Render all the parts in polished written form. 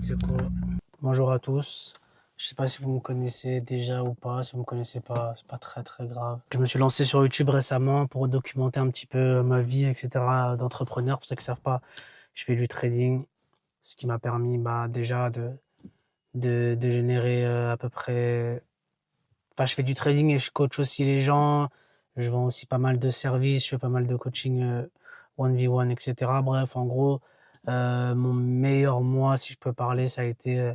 c'est quoi? Bonjour à tous. Je sais pas si vous me connaissez déjà ou pas. Si vous me connaissez pas, c'est pas très très grave. Je me suis lancé sur YouTube récemment pour documenter un petit peu ma vie, etc. d'entrepreneur. Pour ceux qui savent pas, je fais du trading, ce qui m'a permis déjà de générer à peu près. Enfin, je fais du trading et je coach aussi les gens. Je vends aussi pas mal de services. Je fais pas mal de coaching 1v1, etc. Bref, en gros, mon meilleur mois, si je peux parler, ça a été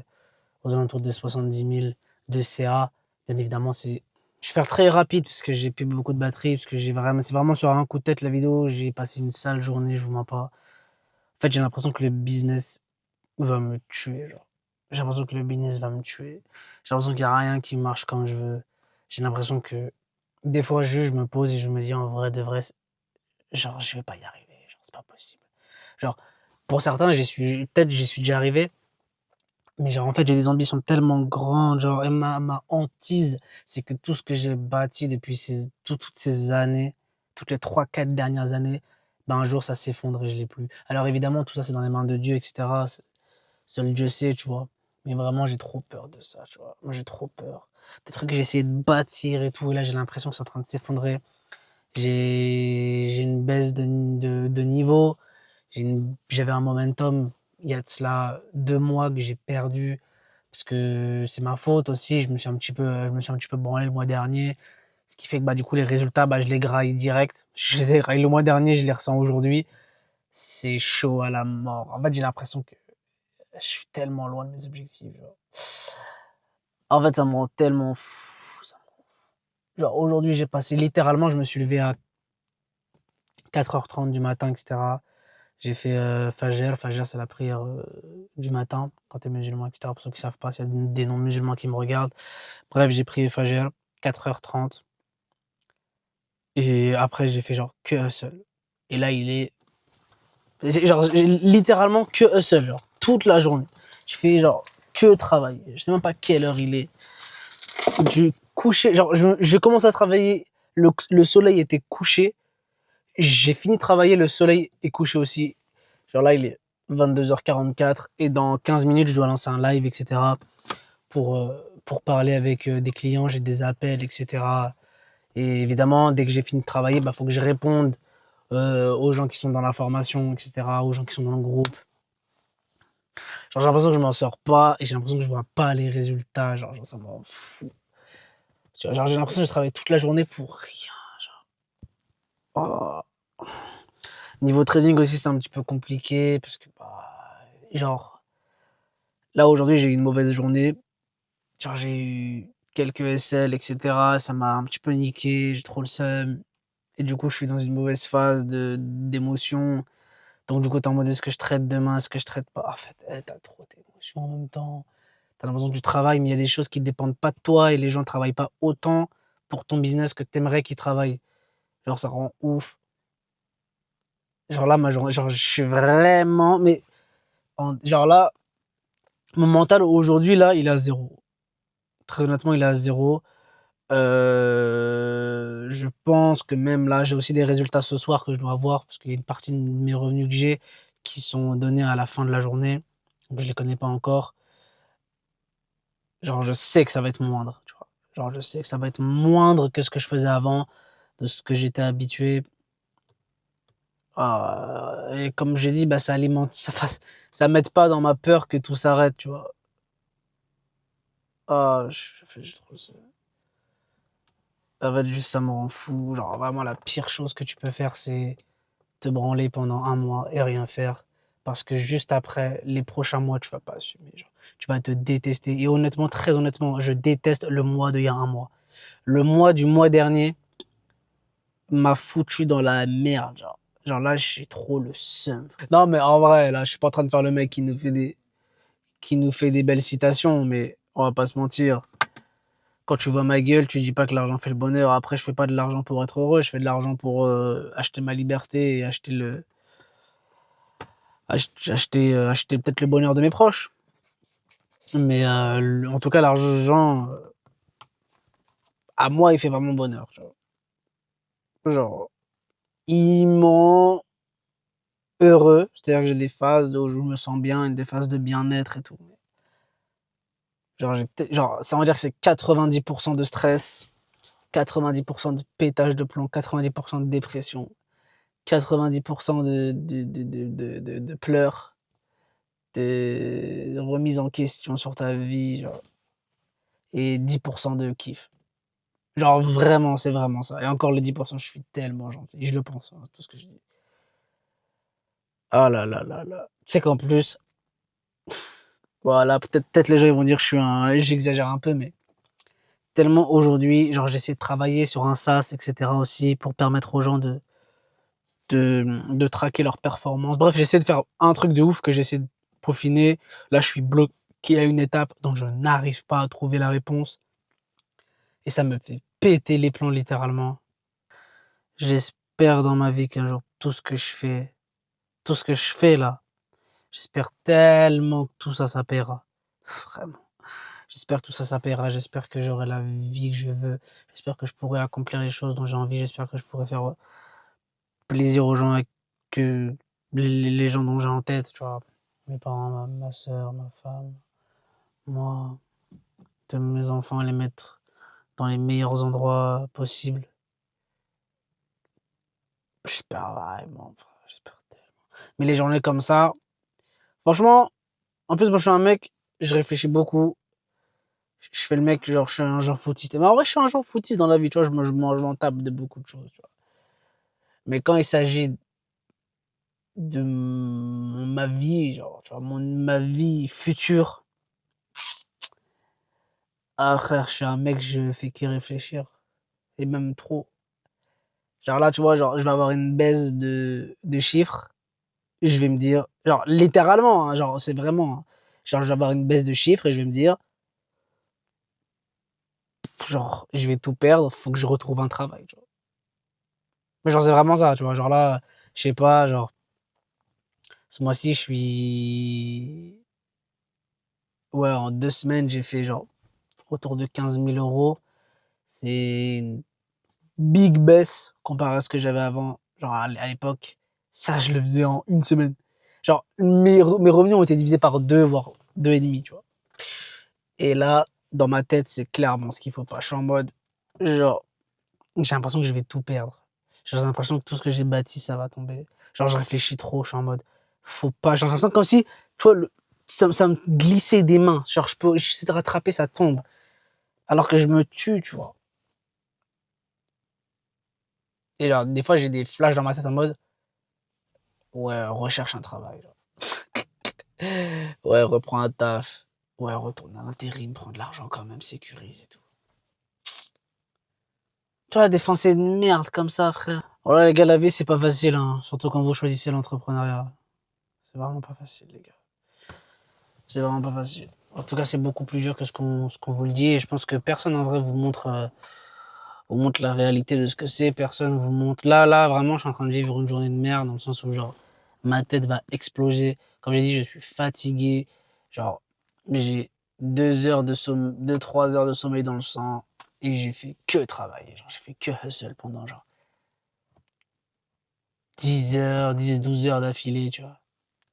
aux alentours des 70 000 de CA. Bien évidemment, je vais faire très rapide parce que j'ai plus beaucoup de batterie, parce que c'est vraiment sur un coup de tête la vidéo. J'ai passé une sale journée, je vous mens pas. En fait, j'ai l'impression que le business va me tuer, genre. J'ai l'impression que le business va me tuer. J'ai l'impression qu'il y a rien qui marche comme je veux. J'ai l'impression que des fois, je me pose et je me dis en vrai de vrai, genre, je vais pas y arriver. Genre, c'est pas possible. Genre, pour certains, peut-être j'y suis déjà arrivé, mais genre, en fait, j'ai des ambitions tellement grandes, genre, et ma hantise, c'est que tout ce que j'ai bâti depuis toutes ces années, toutes les 3, 4 dernières années, ben, un jour, ça s'effondre et je l'ai plus. Alors, évidemment, tout ça, c'est dans les mains de Dieu, etc. Seul Dieu sait, tu vois. Mais vraiment, j'ai trop peur de ça, tu vois. Moi, j'ai trop peur. Des trucs que j'ai essayé de bâtir et tout, et là, j'ai l'impression que c'est en train de s'effondrer. J'ai une baisse de niveau. J'avais un momentum il y a de cela 2 mois que j'ai perdu parce que c'est ma faute aussi. Je me suis un petit peu branlé le mois dernier, ce qui fait que du coup les résultats, je les graille direct. Je les ai graillés le mois dernier, je les ressens aujourd'hui. C'est chaud à la mort. En fait, j'ai l'impression que je suis tellement loin de mes objectifs. Genre. En fait, ça me rend tellement fou. Genre aujourd'hui, littéralement, je me suis levé à 4h30 du matin, etc. J'ai fait Fajr. Fajr, c'est la prière du matin quand tu es musulman, etc. Pour ceux qui ne savent pas, s'il y a des non-musulmans qui me regardent. Bref, j'ai prié Fajr, 4h30. Et après, j'ai fait genre que seul. Et là, j'ai littéralement que seul, genre, toute la journée. Je fais genre que travailler. Je sais même pas quelle heure il est. Je couchais, genre, j'ai commencé à travailler, le soleil était couché. J'ai fini de travailler, le soleil est couché aussi. Genre là, il est 22h44 et dans 15 minutes, je dois lancer un live, etc. pour parler avec des clients, j'ai des appels, etc. Et évidemment, dès que j'ai fini de travailler, faut que je réponde aux gens qui sont dans la formation, etc., aux gens qui sont dans le groupe. Genre, j'ai l'impression que je m'en sors pas et j'ai l'impression que je vois pas les résultats. Genre ça m'en fout. Genre, j'ai l'impression que je travaille toute la journée pour rien. Genre. Oh. Niveau trading aussi, c'est un petit peu compliqué parce que, genre, là aujourd'hui, j'ai eu une mauvaise journée. Genre, j'ai eu quelques SL, etc. Ça m'a un petit peu niqué, j'ai trop le seum. Et du coup, je suis dans une mauvaise phase d'émotion. Donc, du coup, t'es en mode est-ce que je trade demain, est-ce que je trade pas? En fait, t'as trop d'émotions en même temps. T'as l'impression que tu travailles, mais il y a des choses qui ne dépendent pas de toi et les gens ne travaillent pas autant pour ton business que t'aimerais qu'ils travaillent. Genre, ça rend ouf. Genre là, genre, je suis vraiment, mais genre là, mon mental aujourd'hui, là, il est à zéro. Très honnêtement, il est à zéro. Je pense que même là, j'ai aussi des résultats ce soir que je dois avoir parce qu'il y a une partie de mes revenus que j'ai qui sont donnés à la fin de la journée. Donc je les connais pas encore. Genre, je sais que ça va être moindre, tu vois. Genre, je sais que ça va être moindre que ce que je faisais avant, de ce que j'étais habitué. Et comme j'ai dit, ça alimente, ça m'aide pas dans ma peur que tout s'arrête, tu vois. J'ai trop le seum. Ça va être juste, ça me rend fou. Genre, vraiment, la pire chose que tu peux faire, c'est te branler pendant un mois et rien faire. Parce que juste après, les prochains mois, tu vas pas assumer. Genre, tu vas te détester. Et honnêtement, très honnêtement, je déteste le mois d'il y a un mois. Le mois du mois dernier m'a foutu dans la merde. Genre là, j'ai trop le seum. Non, mais en vrai, là, je suis pas en train de faire le mec qui nous fait des belles citations, mais on va pas se mentir. Quand tu vois ma gueule, tu dis pas que l'argent fait le bonheur. Après, je fais pas de l'argent pour être heureux, je fais de l'argent pour acheter ma liberté et acheter peut-être le bonheur de mes proches. Mais en tout cas, l'argent, à moi, il fait vraiment bonheur. Tu vois. Genre, il me rend heureux. C'est-à-dire que j'ai des phases où je me sens bien, des phases de bien-être et tout. Genre, ça veut dire que c'est 90% de stress, 90% de pétage de plomb, 90% de dépression, 90% de pleurs, de remise en question sur ta vie, genre, et 10% de kiff. Genre vraiment, c'est vraiment ça. Et encore le 10%, je suis tellement gentil. Je le pense, hein, tout ce que je dis. Ah là là là là. Tu sais qu'en plus, voilà, peut-être les gens ils vont dire que j'exagère un peu, mais tellement aujourd'hui, genre j'essaie de travailler sur un SaaS, etc. aussi pour permettre aux gens de traquer leurs performances. Bref, j'essaie de faire un truc de ouf que j'essaie de peaufiner. Là, je suis bloqué à une étape dont je n'arrive pas à trouver la réponse et ça me fait péter les plombs littéralement. J'espère dans ma vie qu'un jour tout ce que je fais là, j'espère tellement que tout ça, ça paiera. Vraiment. J'espère que tout ça, ça paiera. J'espère que j'aurai la vie que je veux. J'espère que je pourrai accomplir les choses dont j'ai envie. J'espère que je pourrai faire plaisir aux gens que les gens dont j'ai en tête, tu vois. Mes parents, ma soeur, ma femme, moi, de mes enfants, les mettre dans les meilleurs endroits possibles. J'espère vraiment, frère, j'espère tellement. Mais les journées comme ça, franchement, en plus, moi, je suis un mec, je réfléchis beaucoup. Je fais le mec, genre, je suis un genre footiste. Mais en vrai, je suis un genre footiste dans la vie, tu vois. Je m'en tape de beaucoup de choses, tu vois. Mais quand il s'agit de ma vie, genre, tu vois, ma vie future, ah frère, je suis un mec, je fais que réfléchir. Et même trop. Genre là, tu vois, genre, je vais avoir une baisse de chiffres. Je vais me dire, genre, littéralement, hein, genre, c'est vraiment, hein, genre, je vais avoir une baisse de chiffres et je vais me dire, genre, je vais tout perdre, faut que je retrouve un travail, tu vois. Mais genre, c'est vraiment ça, tu vois. Genre là, je sais pas, genre, ce mois-ci, je suis, ouais, en 2 semaines, j'ai fait genre autour de 15 000 euros. C'est une big baisse comparé à ce que j'avais avant. Genre à l'époque, ça, je le faisais en une semaine. Genre, mes revenus ont été divisés par deux, voire deux et demi, tu vois. Et là, dans ma tête, c'est clairement ce qu'il faut pas. Je suis en mode, genre, j'ai l'impression que je vais tout perdre. J'ai l'impression que tout ce que j'ai bâti, ça va tomber. Genre, je réfléchis trop, je suis en mode, faut pas. J'ai l'impression comme si, tu vois, ça me glissait des mains. Genre, j'essaie de rattraper, ça tombe. Alors que je me tue, tu vois. Et genre, des fois, j'ai des flashs dans ma tête en mode, ouais, recherche un travail. Genre. Ouais, reprends un taf. Ouais, retourne à l'intérim, prends de l'argent quand même, sécurise et tout. Tu vois, des pensées de merde comme ça, frère. Voilà, les gars, la vie, c'est pas facile, hein. Surtout quand vous choisissez l'entrepreneuriat. C'est vraiment pas facile, les gars. C'est vraiment pas facile. En tout cas, c'est beaucoup plus dur que ce qu'on vous le dit. Et je pense que personne en vrai vous montre la réalité de ce que c'est. Personne vous montre. Là, vraiment, je suis en train de vivre une journée de merde dans le sens où, genre, ma tête va exploser. Comme j'ai dit, je suis fatigué. Genre, j'ai 3 heures de sommeil dans le sang. Et j'ai fait que travailler. Genre, j'ai fait que hustle pendant, genre, 10 heures, 12 heures d'affilée, tu vois.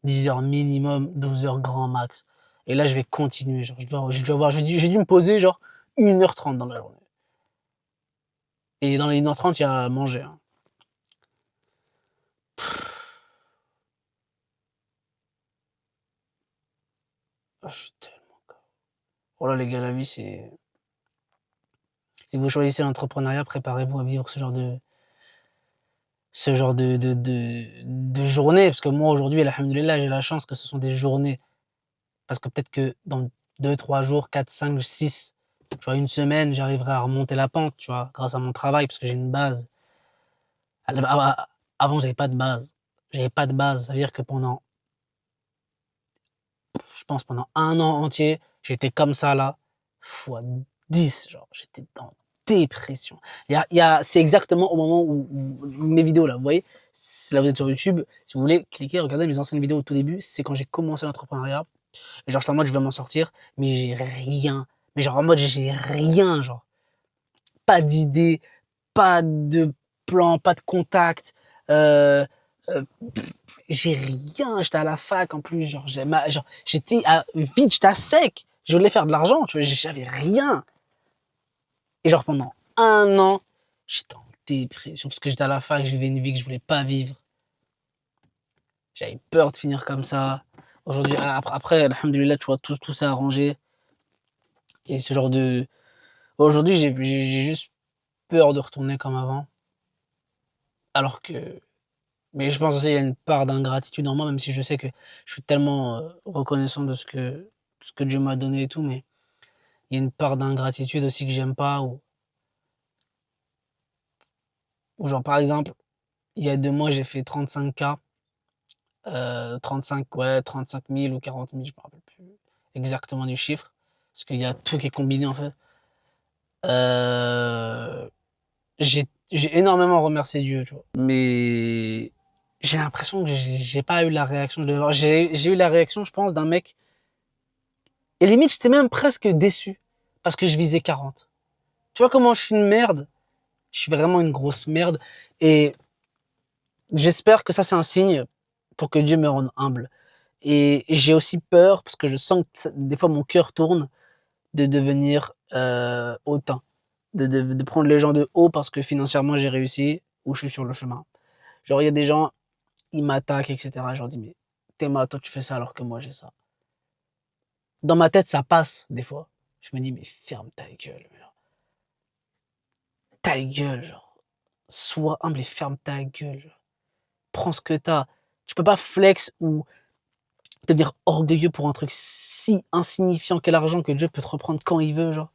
10 heures minimum, 12 heures grand max. Et là, je vais continuer. Genre, j'ai dû me poser genre 1h30 dans la journée. Et dans les 1h30, il y a à manger, hein. Ah, je suis tellement. Oh là, les gars, la vie, c'est. Si vous choisissez l'entrepreneuriat, préparez-vous à vivre ce genre de journée. Parce que moi, aujourd'hui, alhamdoulilah, j'ai la chance que ce sont des journées. Parce que peut-être que dans 2, 3 jours, 4, 5, 6, tu vois, une semaine, j'arriverai à remonter la pente, tu vois, grâce à mon travail, parce que j'ai une base. Avant, j'avais pas de base. J'avais pas de base. Ça veut dire que je pense, pendant un an entier, j'étais comme ça là, fois 10, genre, j'étais dans dépression. C'est exactement au moment où mes vidéos là, vous voyez, là vous êtes sur YouTube, si vous voulez, cliquez, regardez mes anciennes vidéos au tout début, c'est quand j'ai commencé l'entrepreneuriat. Et genre, j'étais en mode, je vais m'en sortir, mais j'ai rien. Mais genre, en mode, j'ai rien, genre. Pas d'idée, pas de plan, pas de contact. Euh, euh, j'ai rien. J'étais à la fac en plus. Genre, j'étais vite, j'étais à sec. Je voulais faire de l'argent, tu vois, j'avais rien. Et genre pendant 1 an, j'étais en dépression parce que j'étais à la fac, je vivais une vie que je voulais pas vivre. J'avais peur de finir comme ça. Aujourd'hui, après, alhamdoulilah, tu vois, tout s'est arrangé. Et ce genre de... Aujourd'hui, j'ai juste peur de retourner comme avant. Alors que... Mais je pense aussi qu'il y a une part d'ingratitude en moi, même si je sais que je suis tellement reconnaissant de ce que Dieu m'a donné et tout, mais il y a une part d'ingratitude aussi que j'aime pas. Ou genre, par exemple, il y a 2 mois, j'ai fait 35K, 35, ouais, 35 000 ou 40 000, je me rappelle plus exactement du chiffre, parce qu'il y a tout qui est combiné en fait. Euh, j'ai énormément remercié Dieu, tu vois. Mais j'ai l'impression que j'ai pas eu la réaction que je devais avoir. J'ai eu la réaction, je pense, d'un mec. Et limite, j'étais même presque déçu. Parce que je visais 40. Tu vois comment je suis une merde? Je suis vraiment une grosse merde. Et j'espère que ça, c'est un signe pour que Dieu me rende humble. Et j'ai aussi peur, parce que je sens que des fois mon cœur tourne, de devenir hautain. De prendre les gens de haut parce que financièrement j'ai réussi ou je suis sur le chemin. Genre, il y a des gens, ils m'attaquent, etc. Je leur dis, mais Théma, toi, tu fais ça alors que moi, j'ai ça. Dans ma tête, ça passe, des fois. Je me dis, mais ferme ta gueule. Genre. Ta gueule, genre. Sois humble et ferme ta gueule. Genre. Prends ce que t'as. Tu peux pas flex ou devenir orgueilleux pour un truc si insignifiant qu'est l'argent que Dieu peut te reprendre quand il veut, genre.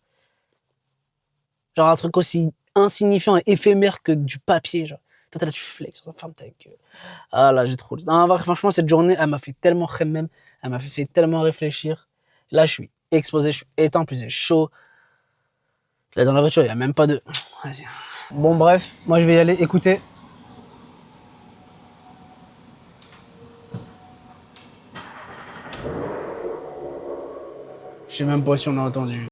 Genre un truc aussi insignifiant et éphémère que du papier, genre. Toi, t'es là, tu flex, ferme ta gueule. Ah là, j'ai trop... Non, franchement, cette journée, elle m'a fait tellement même, elle m'a fait tellement réfléchir. Là, je suis exposé, je suis éteint, plus c'est chaud. Là, dans la voiture, il n'y a même pas de... Vas-y. Bon, bref, moi, je vais y aller. Écoutez. Je sais même pas si on a entendu.